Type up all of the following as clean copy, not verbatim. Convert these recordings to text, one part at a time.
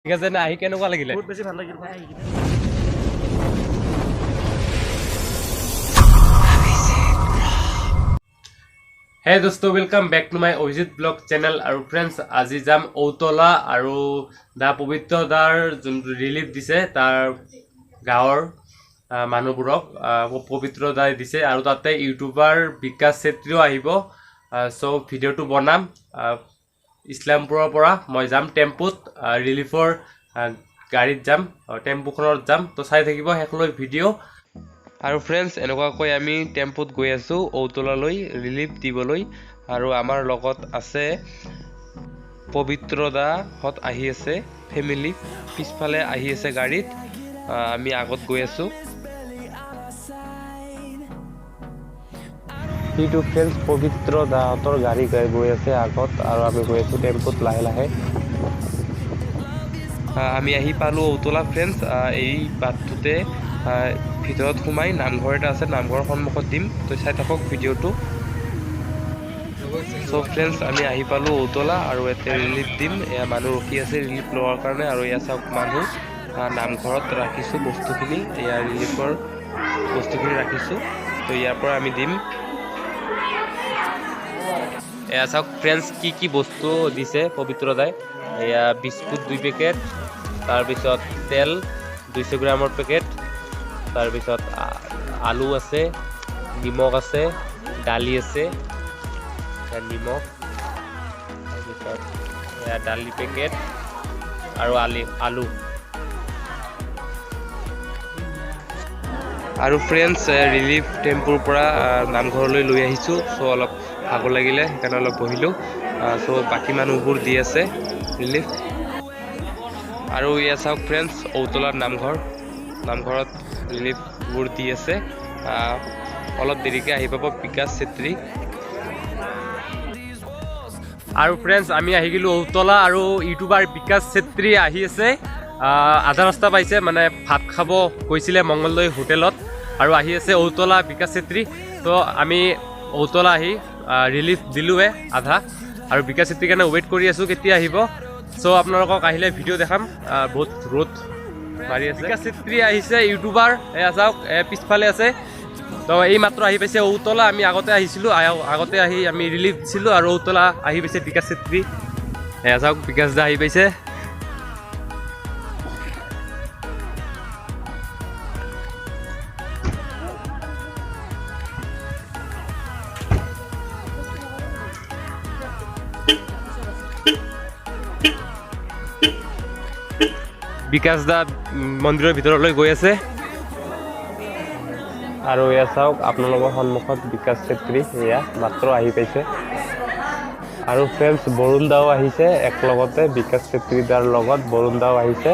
ঠিক আছে না আহি কেনেকুৱা লাগিলে বহুত বেছি ভাল লাগিল ভাই আহি কিনে Hey dosto, welcome back to my Ojit Blog channel. Aru friends, আজি যাম ঔতলা আৰু দা পবিত্ৰ দাৰ যোনটো ৰিলিফ দিছে তাৰ গাঁৱৰ মানুহবোৰক পবিত্ৰ দাই দিছে আৰু তাতে ইউটিউবাৰ বিকাশ চেত্ৰীও আহিব সো ভিডিওটো বনাম ইছলামপুৰৰ পৰা মই যাম টেম্পুত ৰিলিফৰ গাড়ীত যাম টেম্পুখনত যাম তো চাই থাকিব শেষলৈ ভিডিও আৰু ফ্ৰেন্ডছ এনেকুৱাকৈ আমি টেম্পুত গৈ আছোঁ ঔতলালৈ ৰিলিফ দিবলৈ আৰু আমাৰ লগত আছে পবিত্ৰ দাহঁত আহি আছে ফেমিলি পিছফালে আহি আছে গাড়ীত আমি আগত গৈ আছোঁ সেইটো ফ্ৰেন্ডছ পবিত্ৰ দাহঁতৰ গাড়ী গৈ আছে আগত আৰু আমি গৈ আছোঁ টেম্পুত লাহে লাহে আমি আহি পালোঁ ঔতলা ফ্ৰেন্ডছ এই বাটটোতে ভিতৰত সোমাই নামঘৰ এটা আছে নামঘৰৰ সন্মুখত দিম তো চাই থাকক ভিডিওটো সো ফ্ৰেন্ডছ আমি আহি পালোঁ ঔতলা আৰু ইয়াতে ৰিলিফ দিম এয়া মানুহ ৰখি আছে ৰিলিফ লোৱাৰ কাৰণে আৰু এয়া চাওক মানুহ নামঘৰত ৰাখিছোঁ বস্তুখিনি এয়া ৰিলিফৰ বস্তুখিনি ৰাখিছোঁ তো ইয়াৰ পৰা আমি দিম এয়া চাওক ফ্ৰেন্ডছ কি বস্তু দিছে পবিত্ৰ দাই এয়া বিস্কুট 2 পেকেট তাৰপিছত তেল 200 গ্ৰামৰ পেকেট তাৰপিছত আলু আছে নিমখ আছে দালি আছে নিমখ তাৰপিছত দালি পেকেট আৰু আলু আৰু ফ্ৰেন্ডছ ৰিলিফ টেম্পুৰ পৰা নামঘৰলৈ লৈ আহিছোঁ চ' অলপ ভাগৰ লাগিলে সেইকাৰণে অলপ বহিলোঁ চ' বাকী মানুহবোৰ দি আছে ৰিলিফ আৰু এয়া চাওক ফ্ৰেন্ডছ ঔতলাৰ নামঘৰত ৰিলিফবোৰ দি আছে অলপ দেৰিকৈ আহি পাব বিকাশ চেত্ৰী আৰু ফ্ৰেন্ডছ আমি আহি গ'লোঁ ঔতলা আৰু ইউটিউবাৰ বিকাশ চেত্ৰী আহি আছে আধা ৰাস্তা পাইছে মানে ভাত খাব গৈছিলে মংগলদৈ হোটেলত আৰু আহি আছে ঔতলা বিকাশ চেত্ৰী তো আমি ঔতলা আহি ৰিলিফ দিলোঁৱে আধা আৰু বিকাশ চেত্ৰীৰ কাৰণে ৱেইট কৰি আছোঁ কেতিয়া আহিব চ' আপোনালোকক আহিলে ভিডিঅ' দেখাম বহুত ৰ'দ মাৰি আছে বিকাশ চেত্ৰী আহিছে ইউটিউবাৰ এয়া চাওক পিছফালে আছে তো এই মাত্ৰ আহি পাইছে ঔতলা আমি আগতে আহিছিলোঁ আগতে আহি আমি ৰিলিফ দিছিলোঁ আৰু ঔতলা আহি পাইছে বিকাশ চেত্ৰী এয়া চাওক বিকাশ দা আহি পাইছে বিকাশ দা মন্দিৰৰ ভিতৰলৈ গৈ আছে আৰু এয়া চাওক আপোনালোকৰ সন্মুখত বিকাশ চেত্ৰী এয়া মাত্ৰ আহি পাইছে আৰু ফ্ৰেন্ডছ বৰুণ দাও আহিছে একলগতে বিকাশ চেত্ৰী দাৰ লগত বৰুণ দাও আহিছে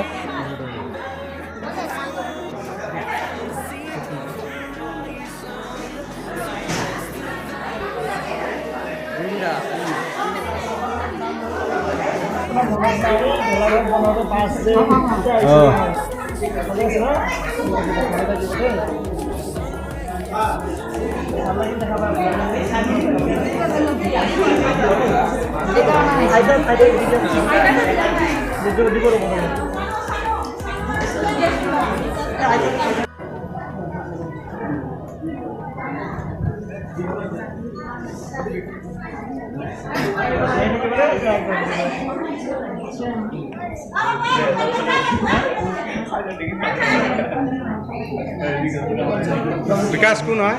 বিকাশ কোন হয়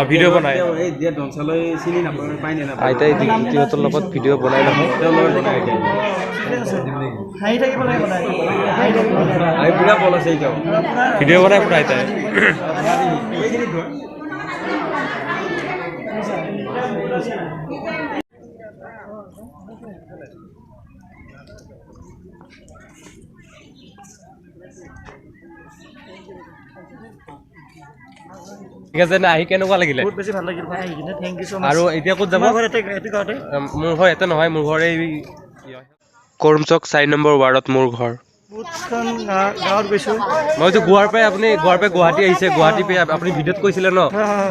ভিডিঅ' বনাই আইতাই দ্বিতীয়তৰ লগত ভিডিঅ' বনাই নহয় ভিডিঅ' বনাই পুৰা আইতাই ঠিক আছে না আহি কেনেকুৱা লাগিলে বহুত বেছি ভাল লাগিল ভাই আহি কিনে থ্যাংক ইউ সো মাচ আৰু এতিয়া ক'ত যাব মোৰ ঘৰ এতে নহয় মোৰ ঘৰ এই কৰমচক 4 নম্বৰ ৱাৰ্ডত মোৰ ঘৰ বহুতখন গাঁৱত গৈছোঁ। মইতো গোৱাৰ পৰা গুৱাহাটী আহিছে, গুৱাহাটী পৰা আপুনি ভিডিঅ'ত কৈছিলে ন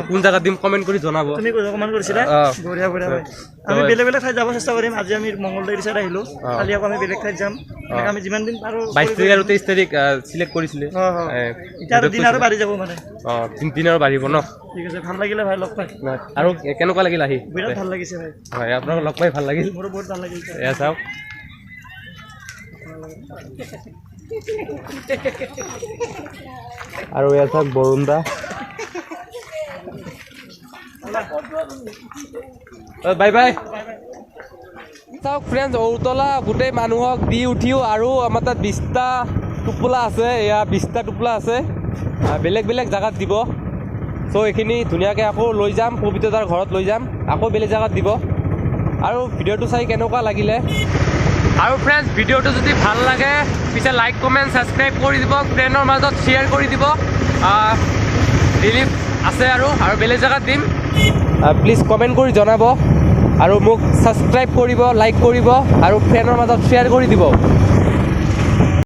কোন জাগাত দিম কমেণ্ট কৰি জনাব। তুমি অকমান কৰিছিলা বঢ়িয়া বঢ়িয়া ভাই। আমি বেলেগ বেলেগ ঠাইত যাব চেষ্টা কৰিম। আজি আমি মংগলদৈ চাইড আহিলোঁ, কালি আকৌ আমি বেলেগ ঠাইত যাম। আমি যিমান দিন পাৰোঁ 22 তাৰিখ আৰু 23 তাৰিখ চিলেক্ট কৰিছিলে। এতিয়া আৰু দিন আৰু বাঢ়ি যাব মানে। দিন আৰু বাঢ়িব ন। ঠিক আছে, ভাল লাগিলে ভাই লগ পাই। আৰু কেনেকুৱা লাগিল আহি? বিৰাট ভাল লাগিছে ভাই। হয়, আপোনাক লগ পাই ভাল লাগিল। মোৰো বহুত ভাল লাগিল। এয়া চাওক আৰু এয়া চাওক বৰুণ দা। Bye bye. চাওক ফ্ৰেণ্ডছ, ঔতলা গোটেই মানুহক দি উঠিও আৰু আমাৰ তাত 20টা টোপোলা আছে। এয়া 20টা টোপোলা আছে, বেলেগ বেলেগ জেগাত দিব। চ' এইখিনি ধুনীয়াকৈ আকৌ লৈ যাম, পবিত্ৰতাৰ ঘৰত লৈ যাম, আকৌ বেলেগ জেগাত দিব। আৰু ভিডিঅ'টো চাই কেনেকুৱা লাগিলে, আৰু ফ্ৰেণ্ডছ ভিডিঅ'টো যদি ভাল লাগে পিছে লাইক কমেণ্ট ছাবস্ক্ৰাইব কৰি দিব, ফ্ৰেণ্ডৰ মাজত শ্বেয়াৰ কৰি দিব। ৰিলিফ আছে আৰু বেলেগ জেগাত দিম, প্লিজ কমেণ্ট কৰি জনাব আৰু মোক ছাবস্ক্ৰাইব কৰিব, লাইক কৰিব আৰু ফ্ৰেণ্ডৰ মাজত শ্বেয়াৰ কৰি দিব।